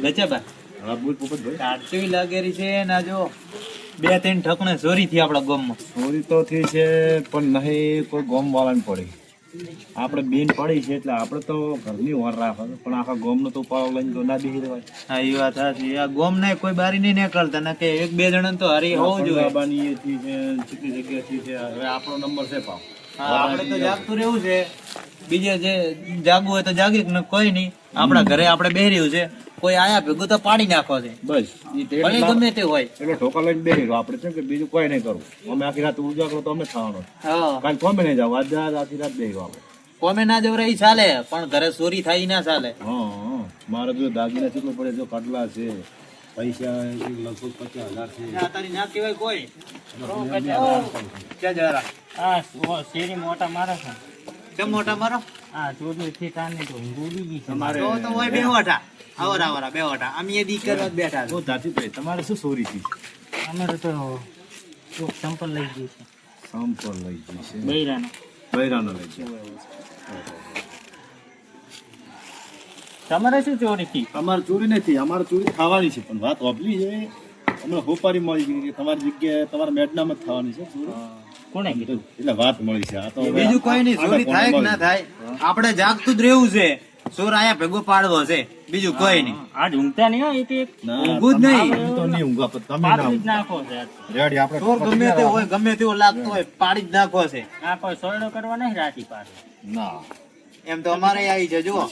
ગચબા હા બોલ પોપટભાઈ. કાઢતી લાગેરી છે ના જો 2-3 ઠકણે ચોરી થી આપડા ગામમાં. ચોરી તો થઈ છે પણ નહીં કોઈ ગોમ વાળાને પડી. આપણે બેન પડી છે એટલે આપણે તો ઘરની વાર રાખો પણ આખા ગોમનો તો ઉપાડો લઈને તો ના બેસી રહેવાય. હા એ વાત સાચી. આ ગામ ને કોઈ બારી નહીં નીકળતા ના કે 1-2 જણા તો હરી હોવું જોઈએ. બાબાની એ થી છે કેટલી જગ્યાથી છે. હવે આપણો નંબર છે પાવ. હા આપણે તો જાગતું રહેવું છે. બીજે જે જાગવું હોય તો જાગી ને કોઈ નહીં. આપણા ઘરે આપણે બેહર્યું છે. કોઈ આયા ભેગું તો પાડી નાખો છે. બસ ભલે ગમે તે હોય. એટલે ઠોકા લઈને બેસી રહો. આપણે છે કે બીજું કોઈ નહીં કરવું. અમે આખી રાત ઉજાગરો તો અમે થવાનો. હા કાલ કોમે નહીં જાવ આજ આખી રાત બેસી રહો આપણે. કોમે ના જવરે ઈ ચાલે પણ ઘરે ચોરી થાય ઈ ના ચાલે. હા મારે જો દાગીના કેટલું પડે જો કડલા છે પૈસા લગભગ 50,000 છે. તારી ના કહેવાય કોઈ. ક્યાં જરા હા શેરી મોટા મારે છે. કેમ મોટા મારો હા ચોરી થી તાને તો ઊંઘી ગઈ છે. તમારે તો હોય બેવટા આવરા બેવટા અમે એ દી કરવા જ બેઠા તો તાતી તમારે શું ચોરી થઈ? અમારે તો કોક સંપલ લઈ ગઈ છે સંપલ લઈ ગઈ છે. બૈરાનો. બૈરાનો લઈ ગઈ. તમારે શું ચોરી થી? અમારે ચોરી નથી. અમારે ચોરી થવાની છે પણ વાત ઓબલી છે. અમે હોપારી મળી ગઈ કે તમારી જગ્યાએ તમારા મેડનામાં જ થવાની છે ચોરી. કોણે કીધું? એટલે વાત મળી છે. આ તો હવે બીજું કોઈ નહીં. ચોરી થાય કે ના થાય આપણે જાગતું જ રહેવું છે. ચોર આયા ભેગો પાડવો છે બીજું કોઈ નહીં. આજ ઊંઘતા નહીં હોય એક ના, ઊંઘું જ નહીં. અમે તો નહીં ઊંઘા પણ તમે ના પાડી જ ઊંઘો. નાખો છે આજ. રેડી આપણે ચોર ગમે તે હોય ગમે તેવો લાગતો હોય પાડી જ નાખવો છે. આ કોઈ સોયડો કરવા નહીં રાતી પાસે ના એમ તો અમારે આવી છે જુઓ.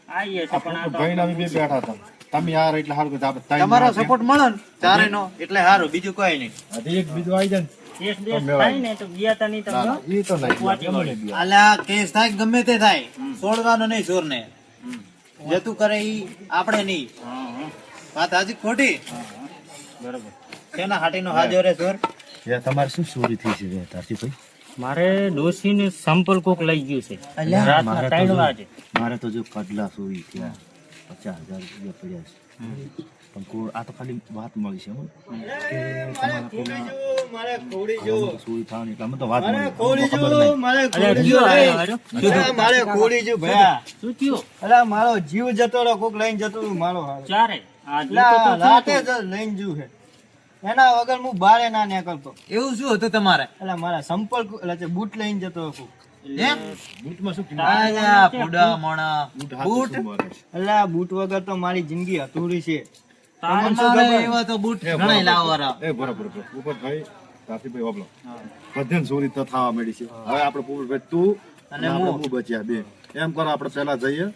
આવીએ છે પણ આ તો ભાઈ અમે બે બેઠા હતા. તમે યાર એટલે સારું કે આપણે ત્રણ તમારો જણા છે. સપોર્ટ મળે ને ચારે નો એટલે સારું બીજું કોઈ નહીં. હજી એક બીજું આવી જાય દેશ દેશ થાય ને તો ગયા તા નહીં તમે ને એ તો નહીં ગમે તે. આલા કેસ થાય કે ગમે તે થાય છોડવાનો નહીં ચોર ને. જતું કરે ઈ આપણે નહીં. હા હા વાત હાજી ખોટી. બરોબર. તેના હાટીનો હાજો રે ચોર. યાર તમારે શું ચોરી થઈ છે તારથી ભાઈ? મારે ડોસી ને સંપલ કોક લઈ ગયું છે અલ્યા, રાતના મારે તો 3 જો- વાગે. મારે તો જો કડલા ચોરી થયા 50,000 રૂપિયા પડ્યા છે પણ કોઈ આ તો ખાલી વાત મળી છે હો. કે તમારા પેલા મારે ખોડી ઘરમાં તો ચોરી થવાની એટલે અમે તો વાત મળી. અમને તો ખબર નહીં. મારે અલ્યા, કયો આયો હારો? મારે ખોડી જો ભયા. શું થયું? અલા મારો જીવ જતો રહ્યો કોક લઈને જતો રહ્યો મારો હારો. ચારે આ અલા, રાતે જ લઈને જુ છે એના વગર હું બારે ના નીકળતો. એવું શું હતું તમારે? એટલે મારા સંપલ એટલે બૂટ લઈને જતો હતો. એમ? બૂટમાં શું કિંમત? આયા ફૂડા મોણા. બૂટ હાથે બૂટ? શું મારે છે? અલા બૂટ વગર તો મારી જિંદગી અધૂરી છે. તારે તમને શું ખબર? એવા તો બૂટ એ ઘણાય લાવવાના. એ બરાબર ઉપર ભાઈ કાફીભાઈ ઓબલો બધેન ચોરી તો થવા મળી છે. હવે આપણે પોપટભાઈ તું અને હું. હું બચ્યા બે એમ કરો આપણે પહેલા જઈએ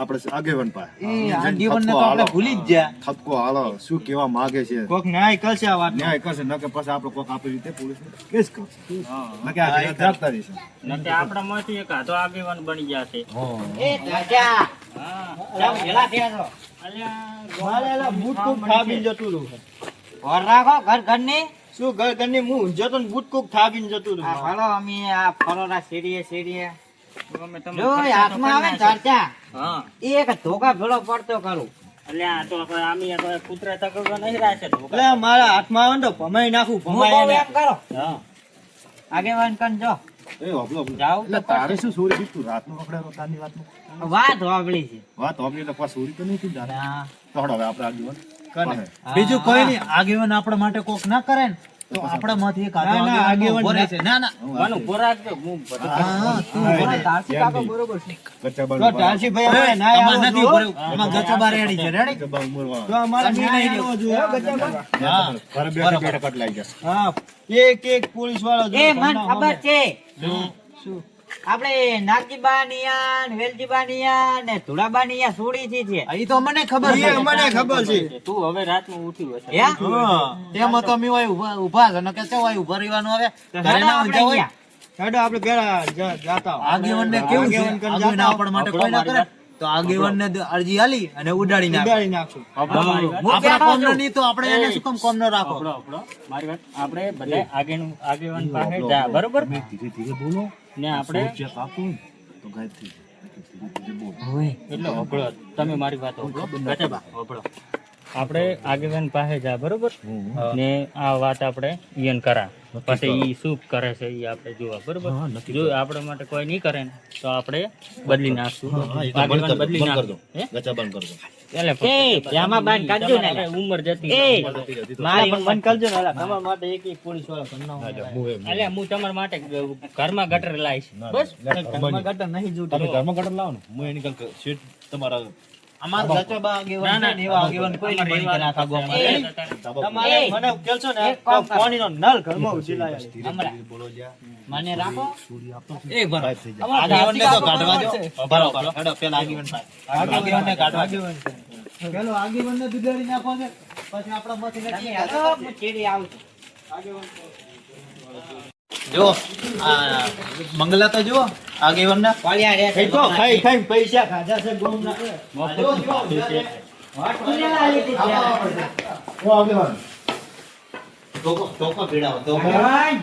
આપણે આગેવાન પાસે. એ આગેવાનને તો આપણે ભૂલી જ ગયા. ઠપકો હાલો શું કેવા માંગે છે કોક ન્યાય કરશે આ વાત. ન્યાય કરશે ન કે પછી આપણે કોક આપણી રીતે પોલીસને કેસ કરશે ન કે આ જવાબદાર રહેશે. નકે આપણા માંથી એક હાથો આગેવાન બની જશે. એ દાદા હા જાવ ભેલા થયા છો. અલ્યા મારે એલા બૂટ કોક થાબીને જતું રહ્યું. ઘર રાખો ઘર ઘરની શું ઘર ઘરની હું જતો ને બૂટ કોક થાબીને જતું આ રહ્યું. ફળો અમે આ ફળોના શેરીએ અમે તમને જો ખર્ચા તો હાથમાં આવે ને કરી નાખ્યા. ચર્ચા હા એ એક ધોકા ભેળો પડતો કરું અલ્યા આ તો આપણે આમી આ તો કૂતરા તકડવા નહીં રાખે તો એટલે મારા હાથમાં આવે ને તો ભમાઈ નાખું હું ભમાઈ કહું એમ કરો હા આગેવાન કન જો એ ઓબલો ઓબલો. જાવ એટલે તો તારે શું ચોરી કીધું તું રાતનું પકડ્યો તારની વાતનું વાત વાવળી છે વાત હોબલી એટલે પાછું ચોરી તો નહીં કીધું તારે. હા. તો હળો હવે આપણે આગેવાન કને. પાસે. બીજું કોઈ નહીં આગેવાન આપણા માટે કોક ના કરે ને તો આપણા માંથી એક આધો ના, ના, આગેવાન ઉભો રહે છે. ના ના મને ઉભો રાખજો હું બધું હા, તું ઉભો રહે. તારસી કાકો બરોબર છે ગચ્ચાબાનું તો ટાલસીભાઈ હવે ના અમારે આવ્યો નથી જો. ઉભો રહેવું. આમાં ગચોબા રેડી છે રેડી ગચ્ચાબા ઉંમરવાળા. તો અમારે તમે ન્યાય નહીં આવવો જોઈએ, હો, ગજામાં. હા ઘરે બેઠા બેઠા કટ લાગી જશે. હા એક એક પોલીસ વાળો જો એ મને ધંધા ખબર છે શું આપણે નાગજીબાનિયા ને વેલજીબાનિયા ને ધુળાબાનિયા સોડીથી છે આ ઈ તો મને ખબર એ છે મને ખબર છે. તું હવે રાતમાં ઉઠ્યું હશે હે હા તેમાં તો અમે હોય ઊભા છે નકે ચો હોય ઊભા રહેવાનું હવે ઘરે ના આપણે ઊંઝા હોય. અહીંયા. હેડો આપણે પેલા જાતા હોય. આગેવાનને કેવું છે? આગેવાન કરીને આગેવાન જાતા આપણા માટે હોય. કોઈ ના કરે તો આગેવાનને અરજી આલી અને ઉડાડી નાખો. ઉડાડી નાખશું. આપણા કોમનો નહીં તો આપણે એને શું કામ કોમનો રાખો? આપણો આપણો મારી વાત આપણે બધા આગેવાન પાસે જા બરોબર ધીરે ધીરે બોલો ને આપણે ચેક આપો ને તો ગાયબ થઈ જાય. ધીરે ધીરે બોલો. એટલે હોભળો તમે મારી વાત હોભળો ગટેબા હોભળો આપણે આગેવાન પાસે જા બરોબર ને આ વાત આપણે ઈયન કરા પછી ઈ શું કરે છે ઈ આપણે જોવા બરોબર. જો આપણા માટે કોઈ નહીં કરે ને તો આપણે બદલી નાખશું. આગેવાન બદલી નાખજો. હે? એટલે ત્યાંમાં બાંધ કાઢજો ને આપણે ઉંમર જતી એ મારી મન કરજો ને એલા, તમારા માટે એક પોલીસ વાળો ઘર ના હોય. એટલે હું તમારા માટે ઘરમાં ગટર લાવીશ બસ. ઘરમાં ગટર નહીં જોતું. તમે ઘરમાં ગટર લાવો ને હું એની કાલ શેઠ તમારા અમારા ગચોબા આગેવાન છે ને, એવા આગેવાન કોઈ નહીં બની ગયા આખા ગામમાં. એ, તમારે એ, મને કહેશો ને એક કામ તો પાણીનો નળ ઘરમાં ઉછીલાય. મને રાખો એક ભરો. અમારા આગેવાનને તો કાઢવા દો. ભરો, ભરો. હેડો, પેલા આગેવાન પાસે. આગેવાનને કાઢવા દો. પેલો આગેવાનને બિગાડી નાખો છે, પછી આપણા માંથી તમે નથી હાલો, હું ચેડી આવું છું. જો આ મંગલા તો જુઓ આગેવાનના કોળિયા રે છે. ખાઈ ખાઈ પૈસા ખાધા છે ગોમના. ભગવાન,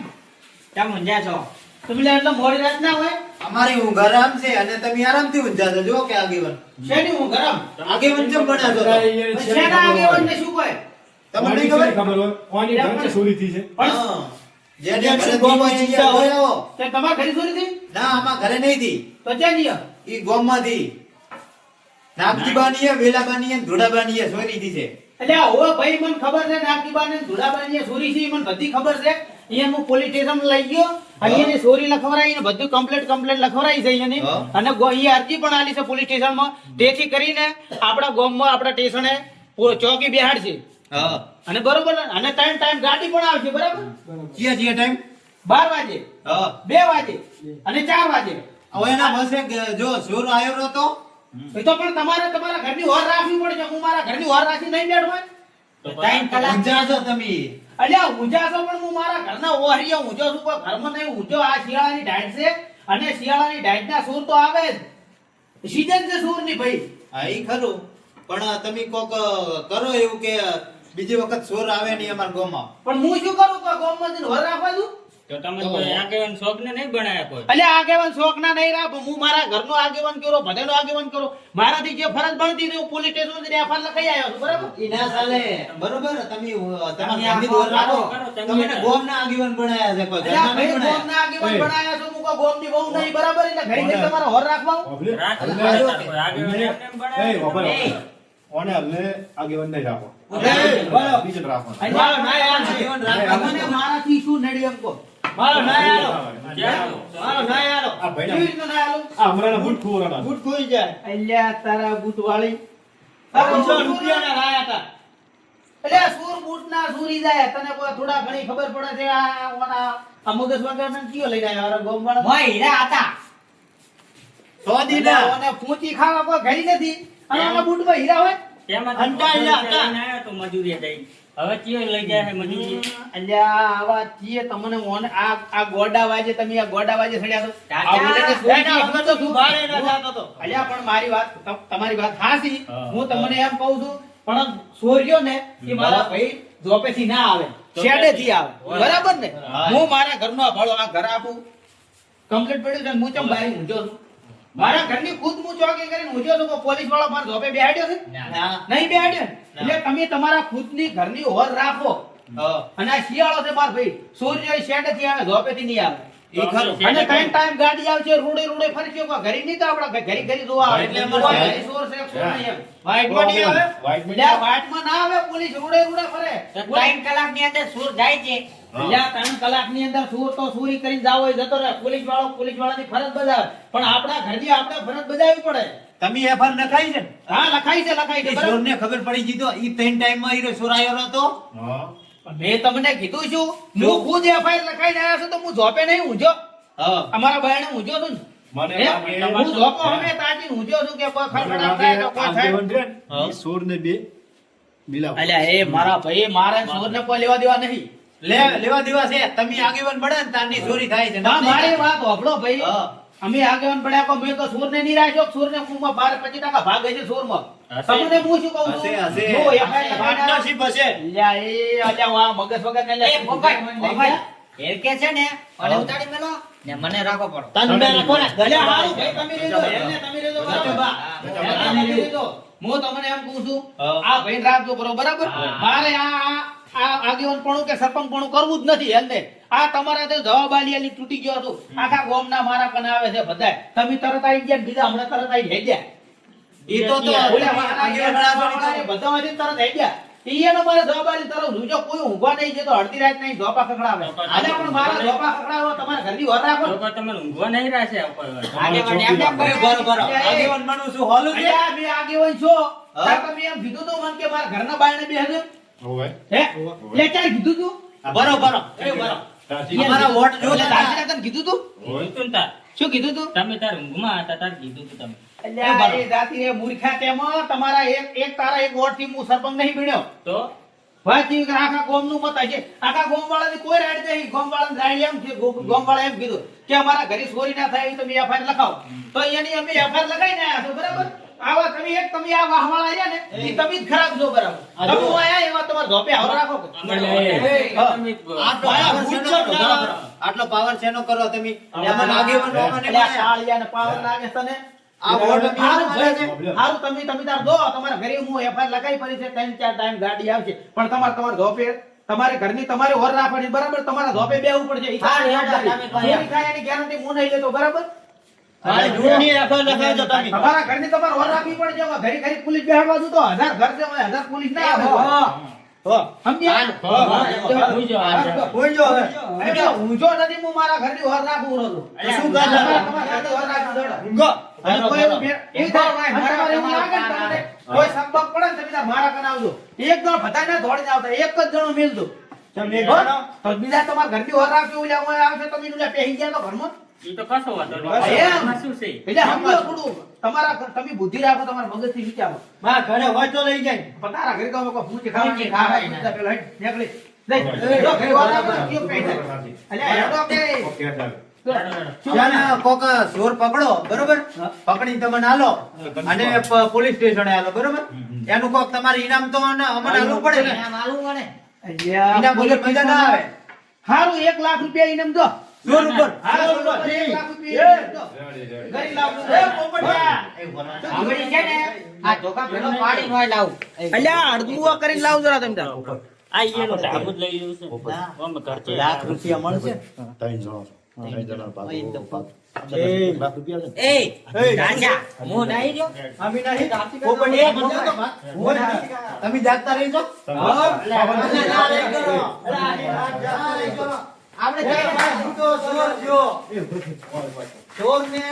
તમે ઊંઝા છો. તમે એટલે મોડી રાત ના હોય. અમારી ઊંઘ આરામ છે અને તમે આરામથી ઊંઝા છો. જો કે આગેવાન શેની ઊંઘ આરામ? આગેવાન કેમ બન્યા છો? શેના આગેવાનને શું કહે? તમને નહીં ખબર? ખબર હોય કોની ઘર છે ચોરી થઈ છે હા. જેને ઘરે ગોમાં ચિંતા હોય આવો. તે તમારા ઘરે ચોરી થઈ? ના, આમાં ઘરે નહીં થી. તો ક્યાં ગયા? ઈ ગોમમાંથી નાગજીબાની હે, વેલાબાની હે, ધોડાબાની હે, ચોરી થી છે. એટલે હવે ભાઈ મને ખબર છે નાગજીબાને ધુલાબાની ચોરી છે, ઈ મને બધી ખબર છે. અહીંયા હું પોલીસ સ્ટેશન લઈ ગયો અને એની ચોરી લખવરાઈ ને બધું કમ્પ્લીટ લખવરાઈ છે અહીંયાની. હા. અને અહીંયા અરજી પણ આલી છે પોલીસ સ્ટેશનમાં. તેથી કરીને આપણા ગામમાં આપણા સ્ટેશને ચોકી બેહાડ છે. હા. અને બરોબર ને? અને ટાઈમ ગાડી પણ આવશે બરાબર. ક્યાં ટાઈમ? 12 વાગે, હા. 2 વાગે અને 4 વાગે. હવે એના બસે જો ચોર આવ્યો નતો. એ તો પણ તમારે તમારા ઘરની ઓર રાખવી પડશે. હું મારા ઘરની ઓર રાખી નહીં બેઠો હોય. ત્રણ કલાક ઊંઝા છો તમે. અલ્યા ઊંઝા છો પણ હું મારા ઘરના ઓહરિયા ઊંઝો છું, કોઈ ઘરમાં નહીં ઊંઝો. આ શિયાળાની ડાયટ છે અને શિયાળાની ડાયટના સૂર તો આવે જ. સીઝન છે સૂરની ભાઈ. હા, ઈ ખરું. પણ તમે કોક કરો એવું કે બીજી વખત ચોર આવે નહીં અમારા ગામમાં. પણ હું શું કરું કે ગામમાંથી વર રાખવા છું? તો તમે કોઈ આગેવાન શોખને નહીં બનાયા કોઈ. અલ્યા આગેવાન શોખ ના નહીં રાખ. હું મારા ઘરનો આગેવાન કર્યો, બધાનો આગેવાન કર્યો. મારાથી જે ફરજ બનતી હતી હું પોલીસ સ્ટેશન સુધી એફઆઈઆર લખાઈ આવ્યો છું બરાબર. ઈ ના ચાલે. બરોબર? તમે તમારા તમે ઘરની આ દોર રાખો. કરો, તમે તમે એને ગામના આગેવાન બનાયા છે, કોઈ અલ્યા ઘરના નહીં ભાઈ બનાયા. ગામના આગેવાન બનાયા છો, હું કોઈ ગામની બહુ નહીં બરાબર. એટલે ઘડી ઘડી તમારા હોર રાખવા આવું. રાખો, એટલે- કોઈ આગેવાન એમને એમ બનાયા. એ બાપા એ, ઓને હલ્લે આગેવાન નહીં રાખો બોલો. બીજે રાખવાનું અલ્યા, મારો ના યાર જીવન રાખવા. તમને મારાથી શું નડી એમ કહો? મારો ના યારો. ક્યાં? મારો ના યારો. આ ભાઈ કેવી રીતના ના આલું? આ હમણાંના બૂટ ખોરાના બૂટ ખોઈ જાય. અલ્યા તારા બૂટ વાળી. આ 500 રૂપિયાના લાયા હતા. અલ્યા સૂર બૂટ ના સૂરી જાય. તને કોઈ થોડા ઘણી ખબર પડે છે આ ઓના આ મગજ વગરના કયો લઈને આવ્યા અરે ગોમ વાળા? મોય હીરા હતા. 100 દીના. ઓને ફૂંચી ખાવા કોઈ ઘડી નથી અને આના બૂટમાં હીરા હોય. તેમાં તો અંટાળ્યા હતા. લઈને આવ્યા તો મજૂરીએ જઈને. હવે ચિયો લઈ જાય છે મજૂરી. અલ્યા આવા ચીએ તમને ઓને આ ગોડા વાજે તમે આ ગોડા વાજે સડ્યા તો ચાચા, આ બોલે કે સૂરી એના છે. વગર તો તું બારે ના જાતો તો. અલ્યા પણ મારી વાત તમારી વાત હાસી. હા. હું તમને એમ કહું છું પણ સોર્યો ને એ મારા ભાઈ જોપેથી ના આવે, શેડેથી આવે બરાબર ને. હા. હું મારા ઘરનો આ ભાડો આ ઘર આપું કમ્પ્લીટ પડ્યું છે ને હું ચમ બારી ઊંઝો છું. મારા ઘરની ખુદ હું ચોકી કરીને ઊંઝો છું. કોઈ પોલીસ વાળો મારા જોપે બેહાડ્યો છે? ના. નહીં બેહાડ્યો ને? એટલે તમે તમારા ખુદની ઘરની હોર રાખો. હા. અને આ શિયાળો છે મારા ભાઈ, સૂર્ય શેડેથી આવે જોપેથી નહીં આવે. ઈ ખરું. અને કઈ ટાઈમ ગાડી આવશે રોડે રોડે ફરશે કોઈ ઘરે નહીં તો આપડા ઘરે ઘરે જોવા આવે. એટલે અમારે કોઈ ચોર છે, ચોર નહીં એમ. વાઈટમાં નહીં આવે? એટલે આ વાટમાં ના આવે, પોલીસ રોડે રોડે ફરે. તો ત્રણ કલાકની અંદર સૂર જાય છે. એટલે આ 3 કલાકની અંદર સૂર તો સૂરી કરીને જાવ હોય જતો રહે. પોલીસ વાળાની ફરજ બજાવે. પણ આપણા ઘરની આપણે ફરજ બજાવવી પડે. તમે એફઆર નખાઈ છે ને? હા લખાઈ છે એ બરાબર. ચોરને ખબર પડી ગઈ તો ઈ 3 ટાઈમમાં ઈ ચોર આવ્યો હતો. હા પણ મેં તમને કીધું છું હું ખુદ એફઆઈઆર લખાઈને આવ્યા છું તો હું જોપે નહીં ઊંઝો. હા. અમારા બાયણે ઊંઝો છું ને. મને હે? લાગે હું જોપો અમે તાજી ઊંઝો છું કે કોઈ ખડખડાટ થાય તો કોઈ થાય. આગેવાન રે ને, ઈ સોરને બે મિલાવો અલ્યા એ મારા ભાઈ મારે સોરને કોઈ લેવા દેવા નહીં. લેવા દેવા છે. તમે આગેવાન બને ને તારની ચોરી થાય છે. ના મારી વાત હોભળો ભાઈ. હા. અમે આગેવાન પડ્યા કો મેં તો સોરને નહીં રાખ્યો. સોરને કુમાં 12-25% ભાગ હશે સોરમાં. હશે. તમને હું શું કહું છું? હશે, હશે. જો FIR લખાઈને પાર્ટનરશિપ હશે. અલ્યા એ અલ્યા વા મગજ વગર ને એ ભોપાઈ, હેરકે છે ને અને ઉતારી મેલો ને મને રાખો પડો. તને રાખો ને. અલ્યા હારું ભાઈ તમે રેજો. એમને તમે રેજો બરાબર. તમે રેજો. હું તમને એમ કહું છું હા. આ ભાઈ રાખજો બરોબર. બરાબર મારે આ આ આગેવાનપણું કે સરપંચપણું કરવું જ નથી એમને. આ તમારા તે જવાબ આલી તૂટી ગયો હતો. આખા ગામના મારા કને આવે છે બધાય. તમે તરત આવી ગયા ને બીજા હમણાં તરત આવી જઈ ગયા. ઈ તો ઓલા આગેવાન બધામાંથી તરત આવી ગયા. ઈયાનો મારે જવાબ આલી તરત જો કોઈ ઊંઘવા નહીં છે તો અડધી રાત નહીં ધોપા ખખડાવે. આજે પણ મારા ધોપા ખખડાવો તમારા ઘરની વર રાખો. લોકો તમે ઊંઘવા નહીં રહેશે ઉપર. આગેવાન એમને બરોબર આગેવાન માનું છું હોલું છે અલ્યા, બે આગેવાન છો. તાર તમે એમ કીધું તું મને કે મારા ઘરના બાયણે બેહજો. હે? લે ચાલ કીધું તું. બરોબર અમારા વોટ જો એટલે દાદીને તને કીધું તું? તું ને તાર. શું કીધું તું? તમે તાર ઊંઘમાં હતા તાર કીધું તું તમે. અલ્યા, એ જાતિ એ મૂર્ખા તેમાં તમારા એક તારા એક વોટથી હું સરપંચ નહીં બન્યો. તો વાંચી કે આખા ગામનું મત હશે. આખા ગામવાળાની કોઈ રાડ નહીં. ગામવાળાને રાડ એમ છે, ગામવાળા એમ કીધું કે અમારા ઘરે ચોરી ના થાય એવી તમે FIR લખાવો. તો એની અમે FIR લખાઈને આયા છો, બરાબર? આવા તમે આ વાહવાળા રહ્યા ને ઈ તમે જ ખરાબ છો, બરાબર? તમે આયા એવા તમારા ધોપે હાવ રાખો. આટલો પાવર શેનો કરો તમે એમાં આગેવાનો મને અલ્યા, શાળિયાને પાવર લાગે છે તને? આ વોટ અમે હારું મળે છે. હારું તમે તાર દો. તમારા ઘરે હું FIR લખાઈ પડી છે. 3-4 ટાઈમ ગાડી આવશે. પણ તમારા ધોપે તમારે ઘરની તમારે વર રાખવાની, બરાબર? તમારા ધોપે બેહવું પડશે. ઈ તારી જવાબદારી. ચોરી થાય એની ગેરંટી હું નહીં લેતો, બરાબર? તમારા ઘરની તમારે વર રાખવી પડશે. ઘરે ઘરે પોલીસ બેહાડવા દઉં તો 1000 ઘર છે, 1000 પોલીસ ના આવે. સમજ્યા? બોલજો હવે એટલે ઊંઝો નથી, હું મારા ઘરની વર રાખું છું. શું કરે? તમારા ઘરની વર રાખું છું. અને કોઈ એવું એવું થાય, મારા એવું લાગે ને તમને, કોઈ સંપર્ક પડે ને તમે તાર મારા કને આવજો. એક જણ બધાને દોડીને આવતા, એક જ જણો મિલજો. તો બીજા તમારા ઘરની વર રાખજો. ઓલા ઓય આવશે તમે ઓલા પહેરી ગયા તો ઘરમાં. ઈ તો કશો વાંધો એમ? નહીં. આમાં શું છે? એટલે સમજો થોડું. તમે બુદ્ધિ રાખો, તમારા મગજથી વિચારો. મારા ઘરે હોય તો લઈ જાય પણ તારા ઘરે તો અમે કોઈ પૂછી ખાવાની ખાવાય. પેલો હેડ નીકળી. જઈ. જો ઘરે વર રાખો તો કયો પહેરી. અલ્યા હેડો કે જ્યાં કોક ચોર પકડો, બરોબર? પકડી તમને હાલો અને પોલીસ સ્ટેશને હાલો, બરોબર? એનું કોક તમારે ઇનામ તો અમને હાલવું પડે ને. ઇનામ વગર મજા ના આવે. હારું 1 લાખ રૂપિયા ઇનામ દો. ચોર ઉપર હારું 1 લાખ રૂપિયા ઇનામ દો. ગરીબ લાખ એ પોપટિયા. આંગળી છે ને આ ધોકા ભેગો પાડીને હોય લાવું. અલ્યા અડધું કરીને લાવ જરા તમે તાર. આ ઈનો ઢાબુ જ લઈ લીધું છે. અમે ઘર છે. લાખ રૂપિયા મળશે. એ રાજા હું નહીં જો અમે નહીં. પોપટિયા બોલજો તો વાત. તમે જાગતા રહેજો. આપણે ચોર જો ચોરને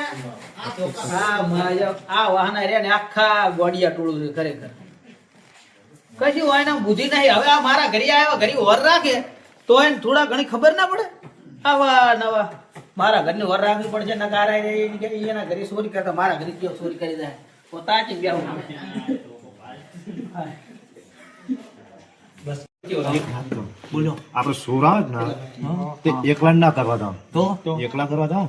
આ વાહના રહ્યા ને આખા ગોડિયા ટોળું છે ખરેખર. કશું હોય ને બુદ્ધિ નહીં. હવે આ મારા ઘરે આવ્યા, ઘરે વર રાખે તો એને થોડા ઘણી ખબર ના પડે. આવા નવા મારા ઘરની વર રાખવી પડશે. નકારા એના ઘરે ચોરી કરતા મારા ઘરે કેવો ચોરી કરી જાય. પોતા જ બેહું. બોલો આપણે સુર આવે ને તે એકલા ના કરવા જાવ તો એકલા કરવા જાવ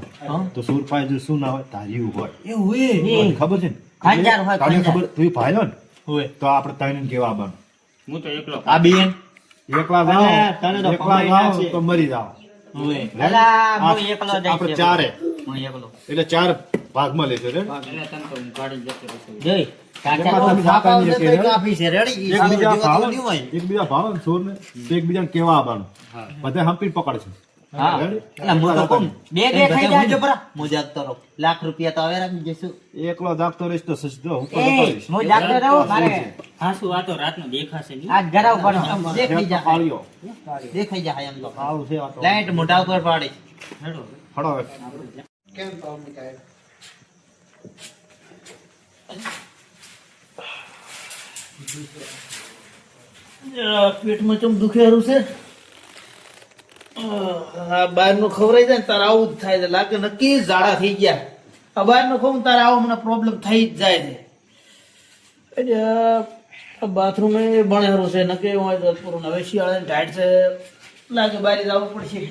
તો સુર પાય શું ના હોય તાર્યું હોય એવું ખબર છે ને ખંજાર હોય, તને ખંજાર. ખબર તું ભાઈ ને તો આપણે તને કેવા આવવાનું હું તો એકલો. આ બેન એકલા જાવ તને તો એકલા પકડી જાવ નાખશે. તો મરી જાવ અલા, હું એકલો જઈશ. આપણે ચારે હું એકલો. એટલે 4 ભાગમાં લેશે રે એટલે તને તો ઊંઘાડી જતો રહેશે. જોઈ કાકા એમાં તમે જાતા નહીં કે કાફી છે રેડી. એકબીજા ભાવ ને સોર ને તો એકબીજાને કેવા આવવાનું બધા હંપી પકડશે હા. Ready? એટલે હું તો કહું, બે થઈ જાય. હું જાગતો રહું. લાખ રૂપિયા તો હવે રાખી જઈશું. એકલો જાગતો રહીશ તો સજદો હું એ હું જાગતો રહું. મારે હા શું આ તો રાતનું દેખાશે નહીં. આજ ઘરાવ પણ દેખાઈ જાય. ફાળ્યો દેખાઈ જાય એમ તો. આવું છે આ તો લાઈટ મોઢા ઉપર પાડી. હેડો. ફળો હવે. કેમ પાવની કાય પેટમાં ચમ દુખેરું છે. આ બહારનું ખવરાઈ જાય ને તારે આવું જ થાય છે. લાગે નક્કી ઝાડા થઈ ગયા. આ બહારનું ખાવું ને તારે આવો મને પ્રોબ્લેમ થઈ જ જાય છે. એટલે બાથરૂમ એ બણેરું છે નકે હોય તો પૂરું. હવે શિયાળાની ઢાઢ છે, લાગે બહાર જવું પડશે.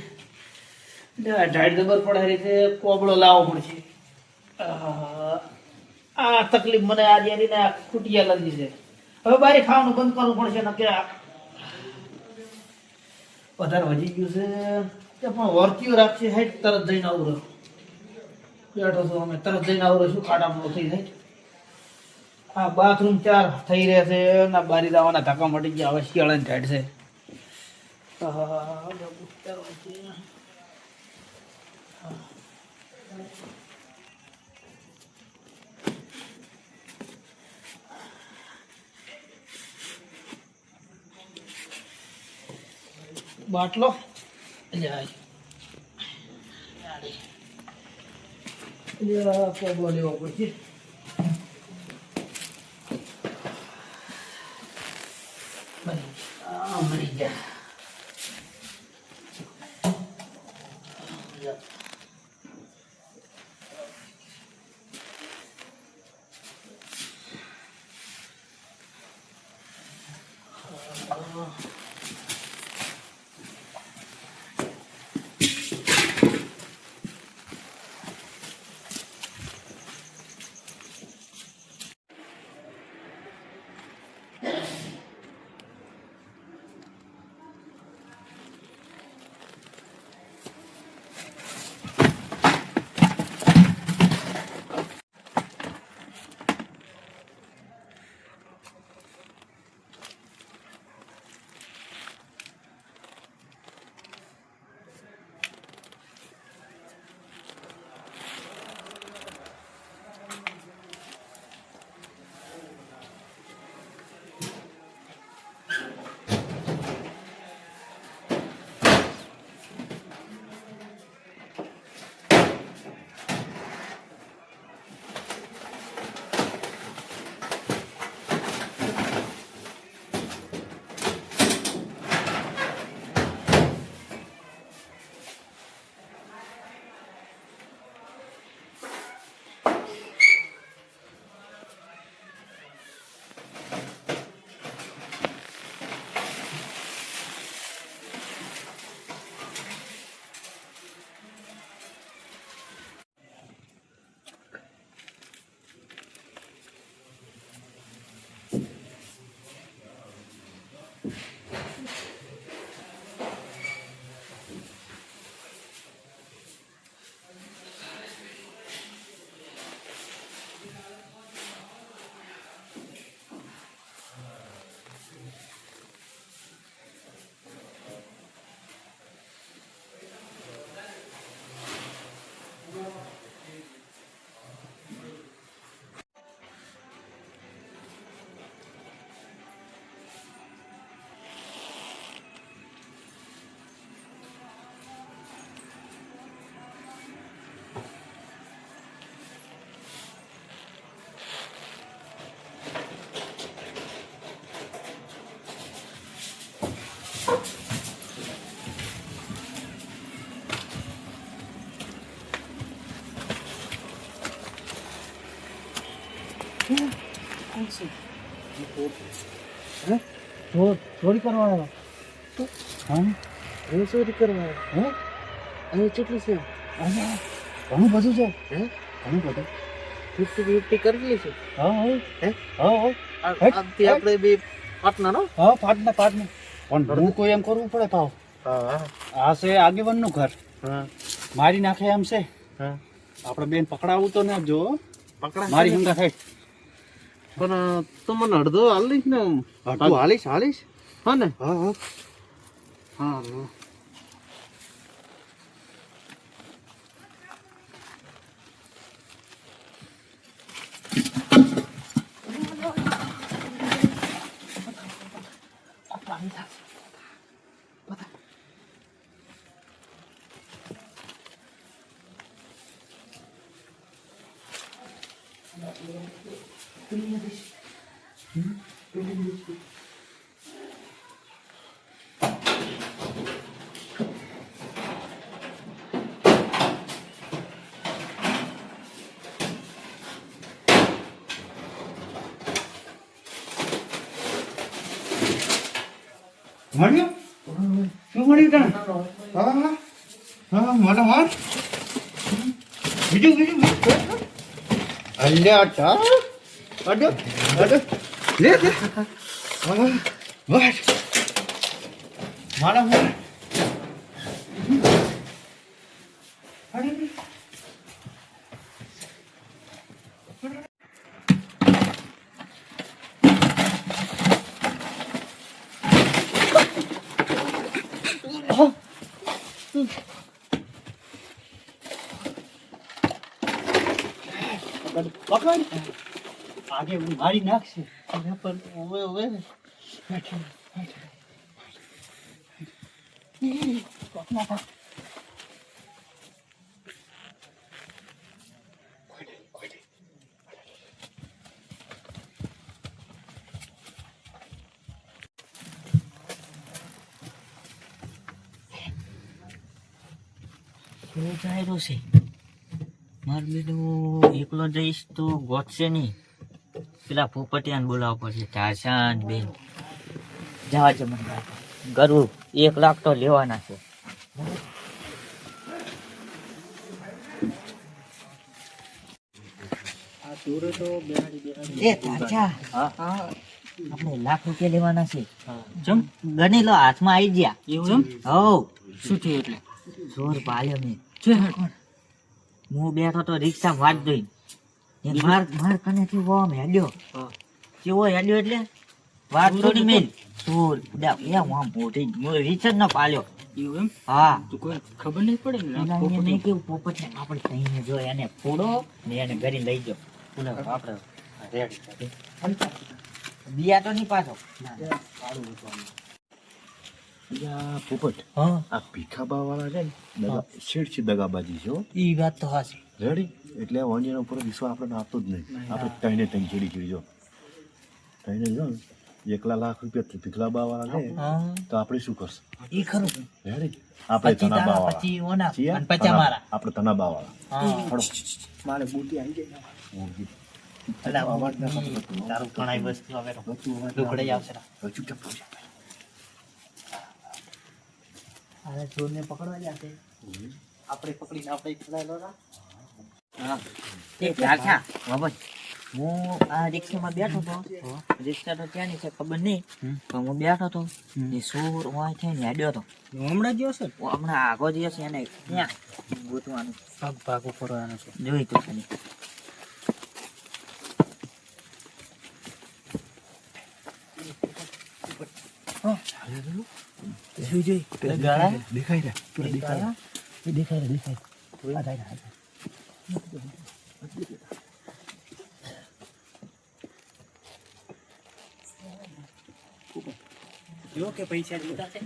એટલે આ ઢાઢ જબર પડે છે, કોબળો લાવવો પડશે. આ તકલીફ મને આજે આ ખૂટિયા લાગી છે. હવે બારી ખાવાનું બંધ કરવું પડશે નકે વધારે વધી ગયું છે. પણ વર્કીઓ રાખશે હેડ તરત જઈને આવરો બેઠો છું અમે તરત જઈને આવરો શું ખાડા મોડો થઈ જાય. આ બાથરૂમ 4 થઈ રહ્યા છે ના બારી દાવાના ધક્કા મટી ગયા. હવે શિયાળાની ઢાઢ છે. બાટલો પગો લેવો પડશે. મળી ગયા. ચોરી કરવા આવ્યા. હા, ચોરી કરવા આવ્યા. અહીં કેટલું છે? ઘણું બધું છે. ઘણું બધું. 50-50 કરી લઈશું. આપણે બે પાર્ટનર. હા, પાર્ટનર. પણ હું કોઈ એમ કરવું પડે ભાવ. આ છે આગેવાન નું ઘર. મારી નાખે એમ છે. આપણે બેન પકડાવું તો ના જો. મારી હંગા થાય. પણ તો મને અડધો હાલીશ ને. અડધો હાલીશ. હા ને. હા. મળ્યું? શું મળ્યું તને? હા, મોટા બીજું અલ્યા ચા અડો લે બસ મારા આગે મારી નાખશે માર બેટો એકલો જઈશ તો ગોતશે નહીં. પેલા પોપટિયાને બોલાવવા પડશે. ઢાસાન બેન જવા જ મને કરવું 1 લાખ તો લેવાના છે. એ ઢાસા, આપણે 1 લાખ રૂપિયા લેવાના છે. ગણી લો, હાથમાં આવી ગયા. એવું હવ શું થયું? એટલે જોર પાલ્યો મેં. હું બેઠો તો રિક્ષા વાત જોઈ માર કનેથી ઓમ હેડ્યો. કેવો હેડ્યો એટલે વાત થોડી મેલ ચોર આમ મોટી રિક્ષા ન પાલ્યો. હા, કોઈ ખબર નહીં પડે ને નહીં કેવું પોપટ ને આપણે કહીને જો એને ફોડો ને એને ઘરે લઈ જાઓ. આપણે બિયા તો નહીં પાછો. પોપટ હા, આ ભીખાબા વાળા છે ને શેઠ દગાબાજી છે હો. ઈ વાત તો હાચી. રેડી એટલે ઓનિયન ઉપર વિશ્વાસ આપણને આપતો જ નહીં. આપણે તઈને તઈને ચડી જો તઈને જો 1 લાખ રૂપિયા ભીખલાબા વાળા લે હા, તો આપણે શું કરશું? ઈ ખરું. રેડી આપણે તનાબા વાળા પછી ઓના છીએ, અને પચા મારા. આપણે તનાબા વાળા. હા, મારે બુટી આવી જાય બુટી. એટલે તારું ઘણાય વસ્તુ હવે ઢોકળાઈ આવશે. ચૂપચાપ થઈ જા. અરે ચોરને પકડવા જશે. આપણે પકડીને આપણે ખવડાવેલો ના. હા, એ ઢાંચા બાબા, હું આ રિક્ષામાં બેઠો તો રિક્ષા તો ત્યાંની છે ખબર નહીં, પણ હું બેઠો તો એ સોર હોય છે ને હેડ્યો તો. હમણાં ગયો છે? હમણાં આગો જે છે એને ત્યાં ગોતવાનું ભાગ કરવાનું છે. જોઈ તો ખાલી શું જોઈ ગળા દેખાય રે પેલા દેખાય દેખાય દેખાય. જો કે પૈસા લીધા છે.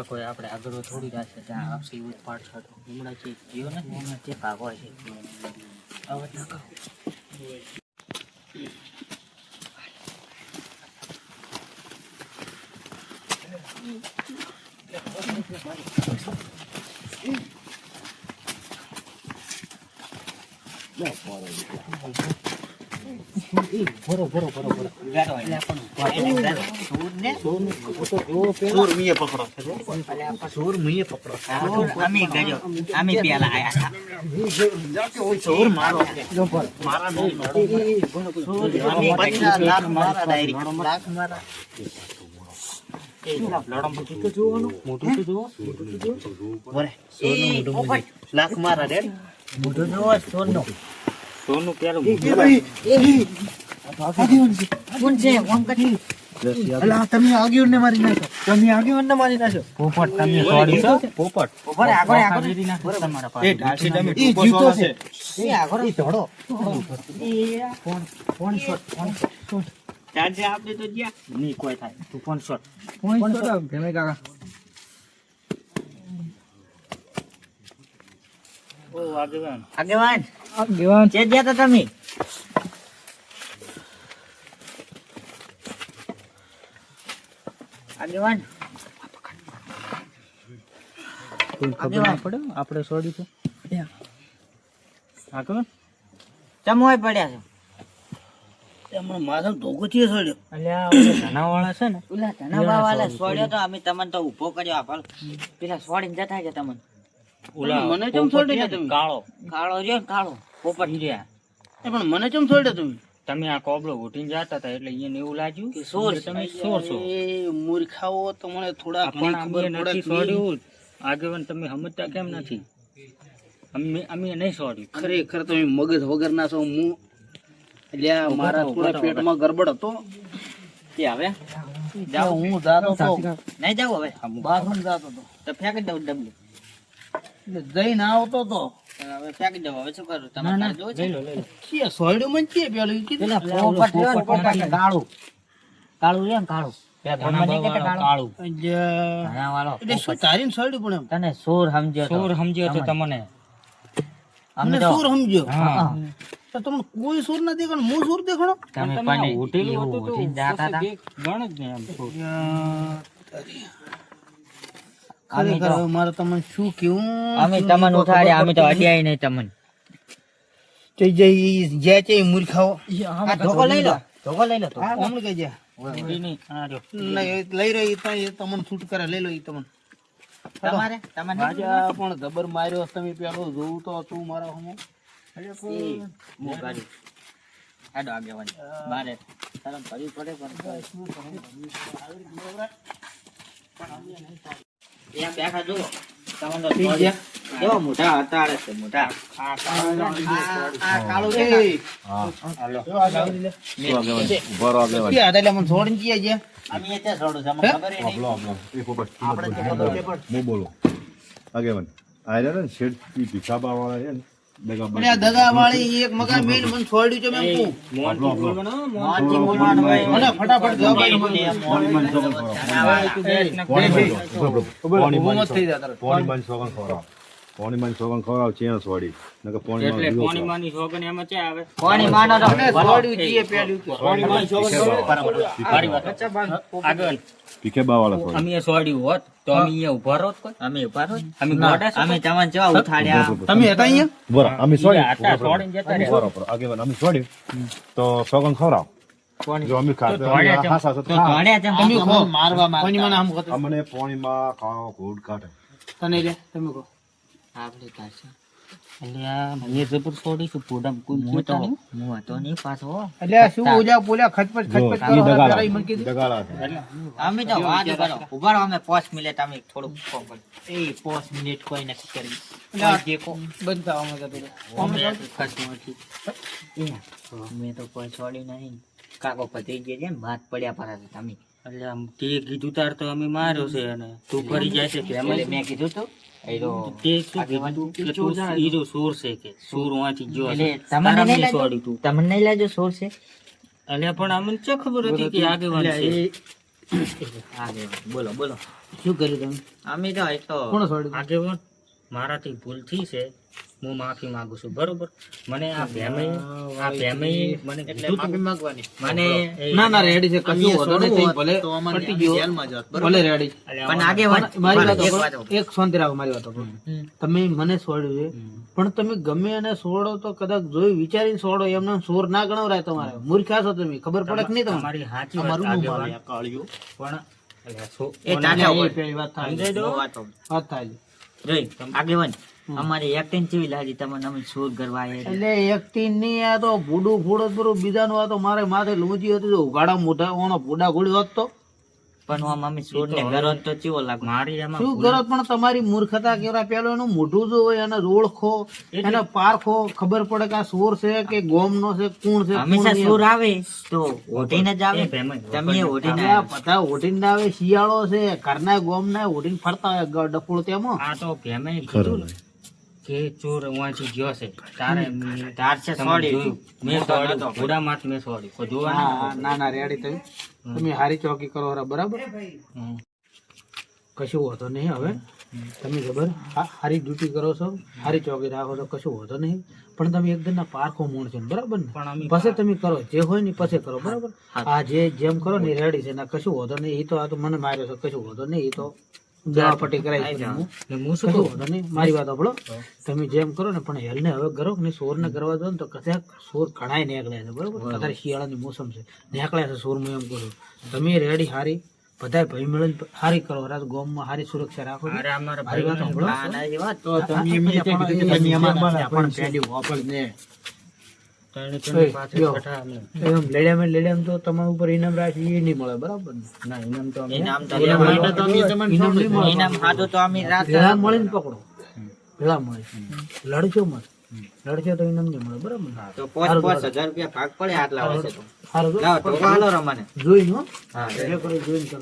કોઈ આપણે આગળ થોડી રાખશે ત્યાં આપશે એવું પાડ છાટો હમણાં જે ગયો ને હમણાં તે ભાગો છે. અવાજ ના કરો. લાખ મારા રે મોઢું જોવો સોનું સોનું પેલું કોણ છે ઓમ કટી અલા તમે આગેવાનને મારી નાખો. તમે આગેવાનને મારી નાખો. પોપટ તમે સોડી છો પોપટ ઉપર આગળ આગળ તમારા પાસે ઢાંચી તમે ઈ જીતો છે. એ આગળ ઈ ધોડો. ફોન શોટ ચાર્જે આપડે તો જ્યાં નહીં કોઈ થાય તું ફોન શોટ ભેમે કાકા. ઓ આગેવાન આગેવાન આગેવાન જે ગયા તા તમે આગેવાન ખબર ના પડે આપણે સોડી તો આગેવાન ચમ હોય પડ્યા છો એમનો માથો ધોકો થી સોડ્યો અલ્યા ધના વાળા છે ને પેલા ધનાબા વાળા સોડ્યો તો અમે તમને તો ઊભો કર્યો આ પેલા સોડીને જતા ગયા તમને ઓલા મને ચમ સોડી તમે કાળો કાળો રહ્યો ને કાળો પોપટ હીર્યા પણ મને ચમ સોડ્યો તમે તમે આ કોબળો ઉઠીને જતા હતા એટલે એને એવું લાગ્યું કે સોર તમે સોર છો એ મૂર્ખાઓ તો મને થોડા પણ અમે નથી સોડ્યું આગેવાન તમે સમજતા કેમ નથી અમે નહીં સોડ્યું ખરેખર તમે મગજ વગર ના છો હું એટલે મારા થોડા પેટમાં ગરબડ હતો કે હવે જાઓ, હું જાતો તો નહીં જાવ હવે બાથરૂમ જાતો તો તો ફેંકી દઉં ડબલું એટલે જઈને આવતો તો હવે ફેંકી દઉં હવે શું કરું તમારે જોવું છે કે સોયડું મને કે પેલું ઈ કીધું. કાળું કાળું રે ને કાળું પેલા નહીં કહેતા કાળું અલ્યા, ઘણા વાળો એટલે શું તારીને સોયડું પણ એમ તને સોર સમજ્યો તો. સમજ્યો તો તમને અમે મને તો સુર સમજ્યો હા. તો તમને કોઈ સુર નથી દેખાણો હું સુર દેખાણો તમે પણ એવું ઉઠીને જાતા હતા. ગણ જ ને એમ ખરેખર હવે મારે તમને શું કેવું અમે તમને ઉઠાડ્યા અમે તો અડ્યા નહીં તમને. જઈ જઈ જે છે એ મૂર્ખાઓ આ ધોકો લઈ લો ધોકો લઈ લો તો. હમણાં કઈ જાય નહીં, એ લઈ રહી તો એ તમને શૂટ કરે લઈ લો એ તમને તમારે તમારે રાજા પણ જબર માર્યો તમે પેલો જોવું તો તું મારા હમો હું ગાડી આડો આગેવાની બારે શરમ કરવી પડે પણ એમ બેઠા જુઓ તમને તો ઠીક છે. જો મોટા હતાડે છે મોટા આ કાળો છે ને? ઉભા રહો આગેવાન. ક્યાં હતા? એટલે મને છોડીને ક્યાં ગયા? અમે ત્યાં છોડું છે અમને ખબર ય નહીં. આપલો, આપલો. એ પોપટ. હું બોલું આગેવાન આ રહ્યા ને શેઠ ઈ ભીખાબાવાળા છે ને એટલે આ દગાવાળી એક મકાન મેં મને છોડ્યું છે મેં કહું. આપલો, આપલો. મોહનજી મોહન ભાઈ. મને ફટાફટ જવાબ આપો. પોણીમાં સોગન ખવડાવો. પોણીમાં થઈ જાય તરત. પોણીમાં સોગન ખવડાવો. પોણીમાં સોગન ખવડાવો ચેન્સ વાળી નકર પોણીમાં જીવો ખાઓ. કોની માનો તો મને છોડ્યું છે એ પેલું કે. ભીખેબાવાળા સોગન. અમે સોડ્યું હોત તો અમે અહીંયા ઉભા રહો કોઈ અમે ઉભા રહો. અમે ગોડા છો? અમે તમને જવા ઉઠાડ્યા. તમે હતા અહીંયા? બરાબર અમે સોડ્યું. આટલા સોડીને જતા રહ્યા. બરાબર આગેવાન અમે સોડ્યું તો સોગન ખવડાવો. જો અમે ખાતા ધોળ્યા છે. હાસા તો હતા. ઘોડ્યા છે તમે કહો. મારવા કોની મને આમ કહો. અમને પોણીમાં ખાવા ઘોડ કાઢે. તને લે તમે કહો. આપણે કાઢશે. અલ્યા મેં જબર સોડીશું પોડામ કોઈ હું તો જોતા નહીં. હું હતો નહીં પાછો. એટલે આ શું ઓજા બોલ્યા ખચપચ જો ખચપચ ઈ કરો દગાલા પેલા ઈ મને કીધું. દગાલા હતા. અમે તો વાત કરો ઉભા રહો અમે 5 મિનિટ અમે થોડુંક ફોન કરી એ 5 મિનિટ કોઈ નથી કરવી એટલે આ દેખો બંધ થવા માંગતો હતો. મેં તો કોઈ છોડી નહીં કાકો પતી ગયા છે ને ભાત પડ્યા પર હતા તમે એટલે આમ તે કીધું તાર તો અમે માર્યો છે અને તું ફરી જાય છે કે એમ એટલે મેં કીધું તું એ તો તે શું કીધું કે તું હીરો સોર છે કે સોર વાંચી ગયો એટલે છે. તમને તારા નહીં મેં લાગ્યું? સોડ્યું તું. તમને નહીં લાગ્યો સોર છે અલ્યા પણ અમને ચા ખબર હતી કે આગેવાન છે. આગેવાન. બોલો બોલો શું કર્યું તમે? અમે તો એક તો કોણ છોડ્યું? આગેવાન મારાથી ભૂલ થઈ છે હું માફી માંગુ છું બરોબર મને આ ભેમે મને કીધું તું. મને એ- ના ના રેડી છે કશું વાંધો નહીં. ભલે પટી ગયો ભલે રેડી. પણ આગેવાન મારી વાત એક સાંભળો. વાત સાંભળો. એક શાંતિ રાખો મારી વાત સાંભળો. તમે મને છોડ્યું છે પણ તમે ગમે એને છોડો તો કદાચ જોઈ વિચારીને છોડો એમને સોર ના ગણવરાય તમારે મૂર્ખા છો તમે ખબર પડે કે નહીં તમને તમારી સાચી વાત આગેવાન. પણ અલ્યા એ ટાટા એ હોય. પેલી વાત થાય સમજાય દો? વાત હોય. વાત થાય છે. જોઈ આગેવાન અમારી એક્ટિંગ કેવી લાગી તમને અમે શોધ કરવા આવ્યા એટલે એકથી ની આ તો ભૂડું ફૂડો બરું બીજાનું આ તો મારે માથે લૂંજી હતી તો ઉઘાડા મોઢા ઓનો ભૂડા ગોળી હોત તો પણ આમ અમે શોધ ને ગરો તો ચેવો લાગે મારી આમાં શું કરો પણ તમારી મૂર્ખતા કેવડા પેલો એનું મોઢું જો હોય એને ઓળખો એને પારખો ખબર પડે કે આ સોર છે કે ગોમ નો છે કોણ છે કોણ હંમેશા નહીં. સુર આવે તો ઓઢીને જ આવે એ ભેમાઈ. તમે ઓઢીને આ બધા ઓઢીને આવે શિયાળો છે ઘરના ગોમ ના ઓઢીને ફરતા હોય ડફોળ તેમાં આ તો ભેમે કીધું ને કે ચોર વાંચી ગયો છે તારે તાર છે તમે સોડી જોયું મેં સોડ્યું ઘોડા માથ મેં સોડ્યું કોઈ જોવા ના હા, ના ના રેડી તમે હારી ચોકી કરો હરા બરાબર હમ. કશું હોતો નહીં હવે તમે ખબર હારી ડ્યુટી કરો છો હારી ચોકી રાખો છો કશું હોતો નહીં પણ તમે એકદમ ના પારખો મૂળ છો બરાબર ને પણ અમે પછી તમે કરો જે હોય ને પછી કરો બરાબર આ જે જેમ કરો ને એ રેડી છે ના કશું હોતો નહીં એ તો આ તો મને માર્યો છે કશું હોતો નહીં એ તો દવા પટ્ટી કરાવી છે હું. ને હું શું કશું કહું? હોતો નહીં મારી વાત સાંભળો તમે જેમ કરો ને પણ હેલને હવે કરો ને સોર ને કરવા દો ને તો કદાચ સોર ઘણાય નીકળ્યા છે બરાબર અત્યારે શિયાળાની મોસમ છે નીકળ્યા છે સોર હું એમ કહું છું. તમે રેડી હારી બધા ભાઈ મળીને હારી કરો રાત ગોમમાં હારી સુરક્ષા રાખો છો. અરે અમારા મારી વાત સાંભળો આ ના એ વાત તો તમે એમ નહીં કીધું કે તમે અમારા પણ પેલી વાપર ને ત્રણે ત્રણ પાછળ જો. બેઠા અમે. એમ લેડ્યામાં તો તમારા ઉપર ઇનામ રાખી એ નહીં મળે બરાબર ને ના ઇનામ તો અમે ઇનામ તો ઇનામ લેવાનું. માટે તો અમે ઇનામ નહીં મળે. ઇનામ હાથું તો અમે રાત ભેળા મળીને પકડો ભેળા મળી લડજો મત લડશે તો ઇનામ નહીં મળે બરાબર ને? તો 5,000 રૂપિયા ભાગ પડે આટલા વર્ષે તો સારું જો. લાવો તો હાલો રમાને જોઈને હો. હા જે કરો એ જોઈને કરો.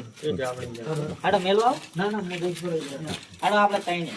હાડો મેલો આવ ના ના હું જઈશ બરાબર. હાડો આપણે તઈને